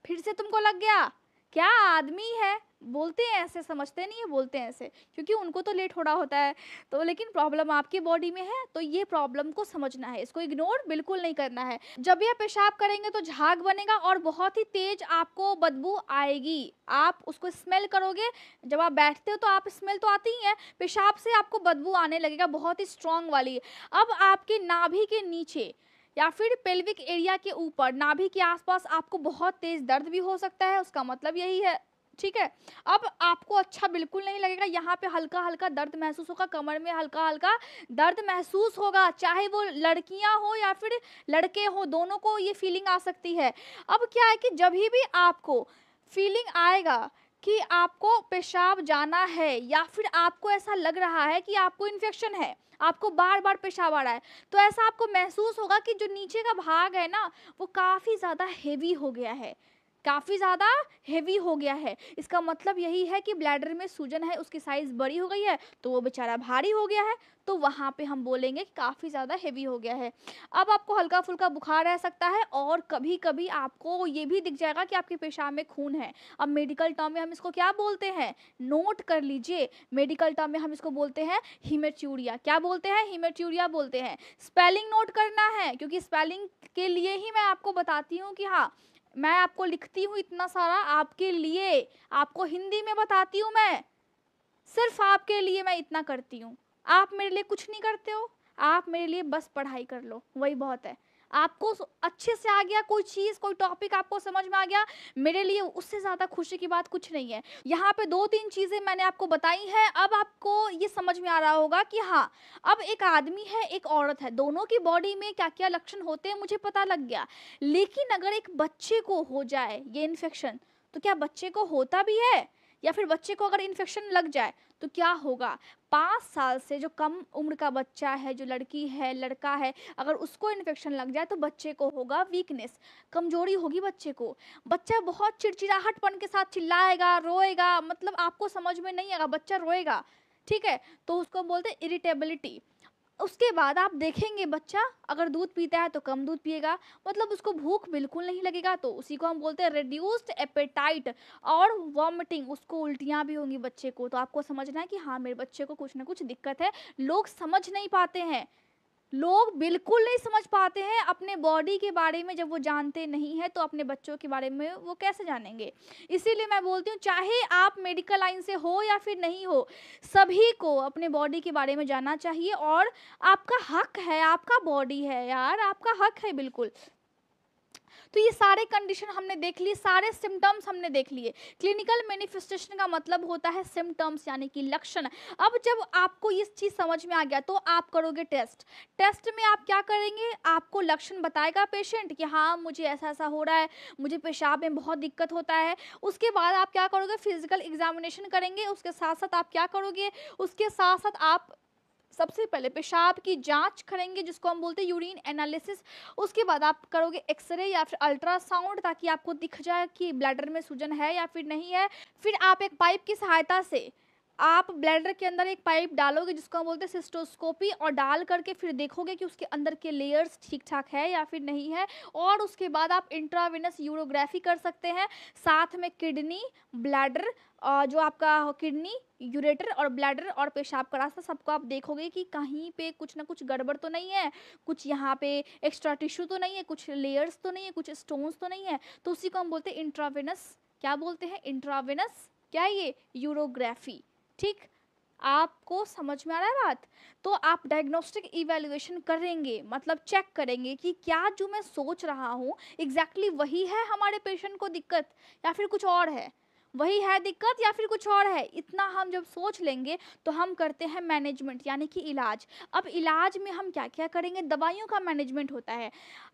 फिर से तुमको लग गया, क्या आदमी है। बोलते हैं ऐसे, समझते नहीं है, बोलते हैं ऐसे क्योंकि उनको तो लेट हो रहा होता है। तो लेकिन प्रॉब्लम आपकी बॉडी में है, तो ये प्रॉब्लम को समझना है, इसको इग्नोर बिल्कुल नहीं करना है। जब ये पेशाब करेंगे तो झाग बनेगा और बहुत ही तेज आपको बदबू आएगी, आप उसको स्मेल करोगे। जब आप बैठते हो तो आप स्मेल तो आती ही है, पेशाब से आपको बदबू आने लगेगा, बहुत ही स्ट्रॉन्ग वाली। अब आपके नाभि के नीचे या फिर पेल्विक एरिया के ऊपर, नाभि के आसपास आपको बहुत तेज दर्द भी हो सकता है, उसका मतलब यही है, ठीक है। अब आपको अच्छा बिल्कुल नहीं लगेगा, यहाँ पे हल्का हल्का दर्द महसूस होगा, कमर में हल्का हल्का दर्द महसूस होगा, चाहे वो लड़कियां हो या फिर लड़के हो, दोनों को ये फीलिंग आ सकती है। अब क्या है कि जब भी आपको फीलिंग आएगा कि आपको पेशाब जाना है या फिर आपको ऐसा लग रहा है कि आपको इन्फेक्शन है, आपको बार बार पेशाब आ रहा है, तो ऐसा आपको महसूस होगा कि जो नीचे का भाग है ना वो काफ़ी ज़्यादा हेवी हो गया है, काफ़ी ज़्यादा हेवी हो गया है। इसका मतलब यही है कि ब्लैडर में सूजन है, उसकी साइज़ बड़ी हो गई है, तो वो बेचारा भारी हो गया है, तो वहाँ पे हम बोलेंगे कि काफ़ी ज़्यादा हेवी हो गया है। अब आपको हल्का फुल्का बुखार रह सकता है और कभी कभी आपको ये भी दिख जाएगा कि आपके पेशाब में खून है। अब मेडिकल टर्म में हम इसको क्या बोलते हैं, नोट कर लीजिए, मेडिकल टर्म में हम इसको बोलते हैं हीमेट्यूरिया। क्या बोलते हैं? हीमेट्यूरिया बोलते हैं। स्पेलिंग नोट करना है, क्योंकि स्पेलिंग के लिए ही मैं आपको बताती हूँ कि हाँ, मैं आपको लिखती हूँ इतना सारा आपके लिए, आपको हिंदी में बताती हूँ, मैं सिर्फ आपके लिए मैं इतना करती हूँ। आप मेरे लिए कुछ नहीं करते हो, आप मेरे लिए बस पढ़ाई कर लो, वही बहुत है। आपको अच्छे से आ गया कोई चीज़, कोई टॉपिक आपको समझ में आ गया, मेरे लिए उससे ज़्यादा खुशी की बात कुछ नहीं है। यहाँ पे 2-3 चीज़ें मैंने आपको बताई हैं, अब आपको ये समझ में आ रहा होगा कि हाँ, अब एक आदमी है, एक औरत है, दोनों की बॉडी में क्या क्या लक्षण होते हैं मुझे पता लग गया। लेकिन अगर एक बच्चे को हो जाए ये इन्फेक्शन, तो क्या बच्चे को होता भी है, या फिर बच्चे को अगर इन्फेक्शन लग जाए तो क्या होगा? 5 साल से जो कम उम्र का बच्चा है, जो लड़की है, लड़का है, अगर उसको इन्फेक्शन लग जाए तो बच्चे को होगा वीकनेस, कमजोरी होगी बच्चे को। बच्चा बहुत चिड़चिड़ाहटपन के साथ चिल्लाएगा, रोएगा, मतलब आपको समझ में नहीं आएगा, बच्चा रोएगा, ठीक है, तो उसको बोलते हैं इरिटेबिलिटी। उसके बाद आप देखेंगे बच्चा अगर दूध पीता है तो कम दूध पिएगा, मतलब उसको भूख बिल्कुल नहीं लगेगा, तो उसी को हम बोलते हैं रिड्यूस्ड एपेटाइट और वॉमिटिंग, उसको उल्टियाँ भी होंगी बच्चे को। तो आपको समझना है कि हाँ मेरे बच्चे को कुछ ना कुछ दिक्कत है। लोग समझ नहीं पाते हैं, लोग बिल्कुल नहीं समझ पाते हैं अपने बॉडी के बारे में। जब वो जानते नहीं है तो अपने बच्चों के बारे में वो कैसे जानेंगे। इसीलिए मैं बोलती हूँ चाहे आप मेडिकल लाइन से हो या फिर नहीं हो, सभी को अपने बॉडी के बारे में जानना चाहिए। और आपका हक है, आपका बॉडी है यार, आपका हक है बिल्कुल। तो ये सारे कंडीशन हमने देख लिए, सारे सिम्टम्स हमने देख लिए। क्लिनिकल मैनिफेस्टेशन का मतलब होता है सिम्टम्स यानी कि लक्षण। अब जब आपको ये चीज़ समझ में आ गया तो आप करोगे टेस्ट। टेस्ट में आप क्या करेंगे, आपको लक्षण बताएगा पेशेंट कि हाँ मुझे ऐसा ऐसा हो रहा है, मुझे पेशाब में बहुत दिक्कत होता है। उसके बाद आप क्या करोगे, फिजिकल एग्जामिनेशन करेंगे। उसके साथ साथ आप क्या करोगे, उसके साथ साथ आप सबसे पहले पेशाब की जांच करेंगे जिसको हम बोलते हैं यूरिन एनालिसिस। उसके बाद आप करोगे एक्सरे या फिर अल्ट्रासाउंड ताकि आपको दिख जाए कि ब्लैडर में सूजन है या फिर नहीं है। फिर आप एक पाइप की सहायता से आप ब्लैडर के अंदर एक पाइप डालोगे जिसको हम बोलते हैं सिस्टोस्कोपी, और डाल करके फिर देखोगे कि उसके अंदर के लेयर्स ठीक ठाक है या फिर नहीं है। और उसके बाद आप इंट्रावेनस यूरोग्राफी कर सकते हैं। साथ में किडनी, ब्लैडर, जो आपका किडनी, यूरेटर और ब्लैडर और पेशाब का रास्ता, सबको आप देखोगे कि कहीं पे कुछ ना कुछ गड़बड़ तो नहीं है, कुछ यहाँ पे एक्स्ट्रा टिश्यू तो नहीं है, कुछ लेयर्स तो नहीं है, कुछ स्टोन्स तो नहीं है। तो उसी को हम बोलते हैं इंट्रावेनस, क्या बोलते हैं, इंट्रावेनस क्या है ये, यूरोग्राफी। ठीक, आपको समझ में आ रहा है बात। तो आप डायग्नोस्टिक इवैल्यूएशन करेंगे, मतलब चेक करेंगे कि क्या जो मैं सोच रहा हूँ एग्जैक्टली वही है हमारे पेशेंट को दिक्कत या फिर कुछ और है, वही है दिक्कत या फिर कुछ और है। इतना हम जब सोच लेंगे तो हम करते हैं मैनेजमेंट यानी कि इलाज। अब इलाज में हम क्या क्या करेंगे, दवाइयों का मैनेजमेंट होता है।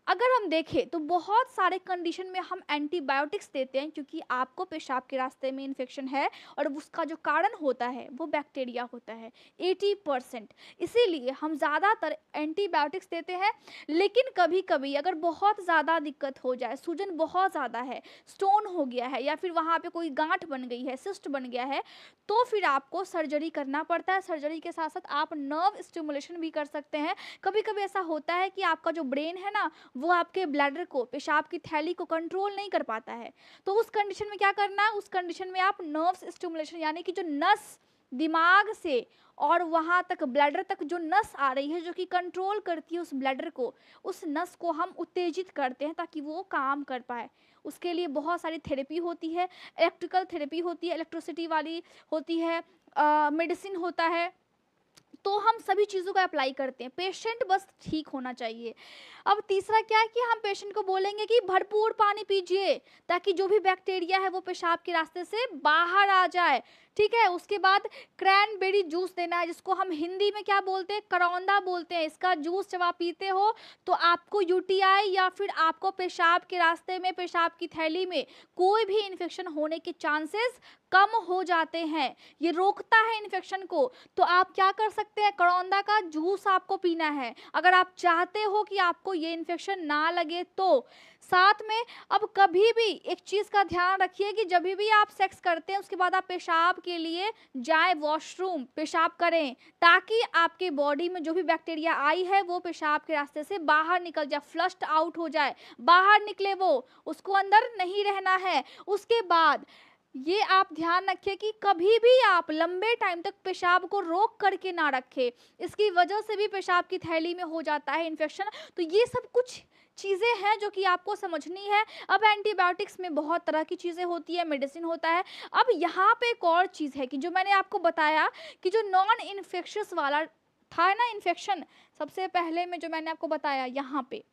अगर हम देखें तो बहुत सारे कंडीशन में हम एंटीबायोटिक्स देते हैं क्योंकि आपको पेशाब के रास्ते में इन्फेक्शन है और उसका जो कारण होता है वो बैक्टीरिया होता है 80%। इसीलिए हम ज़्यादातर एंटीबायोटिक्स देते हैं। लेकिन कभी कभी अगर बहुत ज़्यादा दिक्कत हो जाए, सूजन बहुत ज़्यादा है, स्टोन हो गया है या फिर वहाँ पे कोई गांठ बन गई है, सिस्ट बन गया है, तो फिर आपको सर्जरी करना पड़ता है। सर्जरी के साथ साथ आप नर्व स्टिमुलेशन भी कर सकते हैं। कभी कभी ऐसा होता है कि आपका जो ब्रेन है ना वो आपके ब्लैडर को, पेशाब की थैली को कंट्रोल नहीं कर पाता है। तो उस कंडीशन में क्या करना है, उस कंडीशन में आप नर्व स्टिमुलेशन यानी कि जो नस दिमाग से और वहाँ तक ब्लैडर तक जो नस आ रही है जो कि कंट्रोल करती है उस ब्लैडर को, उस नस को हम उत्तेजित करते हैं ताकि वो काम कर पाए। उसके लिए बहुत सारी थेरेपी होती है, इलेक्ट्रिकल थेरेपी होती है, इलेक्ट्रिसिटी वाली होती है, मेडिसिन होता है। तो हम सभी चीज़ों को अप्लाई करते हैं, पेशेंट बस ठीक होना चाहिए। अब तीसरा क्या है कि हम पेशेंट को बोलेंगे कि भरपूर पानी पीजिए ताकि जो भी बैक्टीरिया है वो पेशाब के रास्ते से बाहर आ जाए। ठीक है, उसके बाद क्रैनबेरी जूस देना है जिसको हम हिंदी में क्या बोलते हैं, करौंदा बोलते हैं। इसका जूस जब आप पीते हो तो आपको यूटीआई या फिर आपको पेशाब के रास्ते में, पेशाब की थैली में कोई भी इन्फेक्शन होने के चांसेस कम हो जाते हैं। ये रोकता है इन्फेक्शन को। तो आप क्या कर सकते हैं, करौंदा का जूस आपको पीना है अगर आप चाहते हो कि आपको ये इन्फेक्शन ना लगे तो। साथ में अब कभी भी एक चीज़ का ध्यान रखिए कि जब भी आप सेक्स करते हैं उसके बाद आप पेशाब के लिए जाएं, वॉशरूम पेशाब करें ताकि आपके बॉडी में जो भी बैक्टीरिया आई है वो पेशाब के रास्ते से बाहर निकल जाए, फ्लश्ड आउट हो जाए, बाहर निकले वो, उसको अंदर नहीं रहना है। उसके बाद ये आप ध्यान रखिए कि कभी भी आप लंबे टाइम तक पेशाब को रोक करके ना रखें, इसकी वजह से भी पेशाब की थैली में हो जाता है इन्फेक्शन। तो ये सब कुछ चीज़ें हैं जो कि आपको समझनी है। अब एंटीबायोटिक्स में बहुत तरह की चीज़ें होती है, मेडिसिन होता है। अब यहाँ पे एक और चीज़ है कि जो मैंने आपको बताया कि जो नॉन इन्फेक्शियस वाला था ना इन्फेक्शन, सबसे पहले में जो मैंने आपको बताया यहाँ पे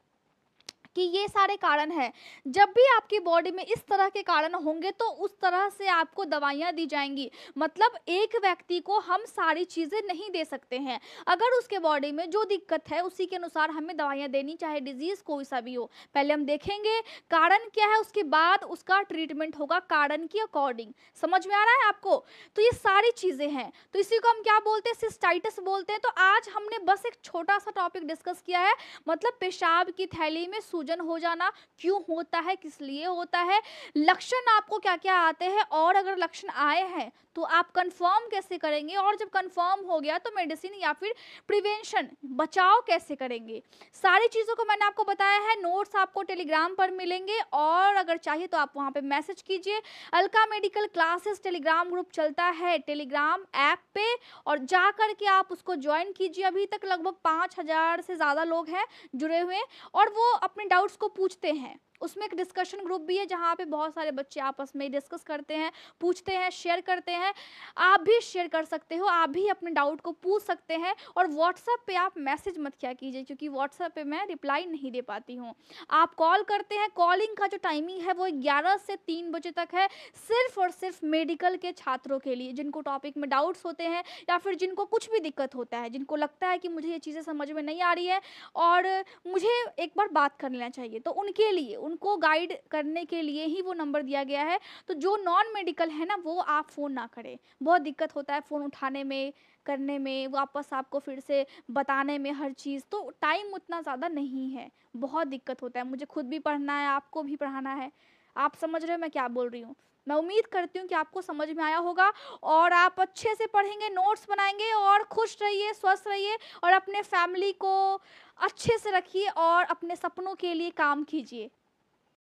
कि ये सारे कारण हैं। जब भी आपकी बॉडी में इस तरह के कारण होंगे तो उस तरह से आपको दवाइयाँ दी जाएंगी। मतलब एक व्यक्ति को हम सारी चीज़ें नहीं दे सकते हैं, अगर उसके बॉडी में जो दिक्कत है उसी के अनुसार हमें दवाइयाँ देनी, चाहे डिजीज़ कोई सा भी हो। पहले हम देखेंगे कारण क्या है, उसके बाद उसका ट्रीटमेंट होगा कारण की अकॉर्डिंग। समझ में आ रहा है आपको। तो ये सारी चीज़ें हैं, तो इसी को हम क्या बोलते हैं, सिस्टाइटिस बोलते हैं। तो आज हमने बस एक छोटा सा टॉपिक डिस्कस किया है, मतलब पेशाब की थैली में सूजन हो जाना क्यों होता है, किस लिए होता है, लक्षण आपको क्या-क्या आते हैं और अगर लक्षण आए हैं तो आप कंफर्म कैसे करेंगे और जब कंफर्म हो गया तो मेडिसिन या फिर प्रिवेंशन बचाव कैसे करेंगे। सारी चीज़ों को मैंने आपको बताया है, नोट्स आपको टेलीग्राम पर मिलेंगे और अगर चाहिए तो आप वहाँ पे मैसेज कीजिए। Alka medical classes Telegram group चलता है टेलीग्राम ऐप पे और जा कर के आप उसको ज्वाइन कीजिए। अभी तक लगभग 5000 से ज़्यादा लोग हैं जुड़े हुए और वो अपने डाउट्स को पूछते हैं। उसमें एक डिस्कशन ग्रुप भी है जहाँ पे बहुत सारे बच्चे आपस में डिस्कस करते हैं, पूछते हैं, शेयर करते हैं। आप भी शेयर कर सकते हो, आप भी अपने डाउट को पूछ सकते हैं और व्हाट्सएप पे आप मैसेज मत किया कीजिए क्योंकि व्हाट्सएप पे मैं रिप्लाई नहीं दे पाती हूँ। आप कॉल करते हैं, कॉलिंग का जो टाइमिंग है वो 11 से 3 बजे तक है, सिर्फ़ और सिर्फ़ मेडिकल के छात्रों के लिए, जिनको टॉपिक में डाउट्स होते हैं या फिर जिनको कुछ भी दिक्कत होता है, जिनको लगता है कि मुझे ये चीज़ें समझ में नहीं आ रही है और मुझे एक बार बात कर लेना चाहिए, तो उनके लिए, उनको गाइड करने के लिए ही वो नंबर दिया गया है। तो जो नॉन मेडिकल है ना, वो आप फ़ोन ना करें। बहुत दिक्कत होता है फ़ोन उठाने में, करने में, वापस आपको फिर से बताने में हर चीज़, तो टाइम उतना ज़्यादा नहीं है। बहुत दिक्कत होता है, मुझे खुद भी पढ़ना है, आपको भी पढ़ाना है। आप समझ रहे हो मैं क्या बोल रही हूँ? मैं उम्मीद करती हूँ कि आपको समझ में आया होगा और आप अच्छे से पढ़ेंगे, नोट्स बनाएँगे और खुश रहिए, स्वस्थ रहिए और अपने फैमिली को अच्छे से रखिए और अपने सपनों के लिए काम कीजिए।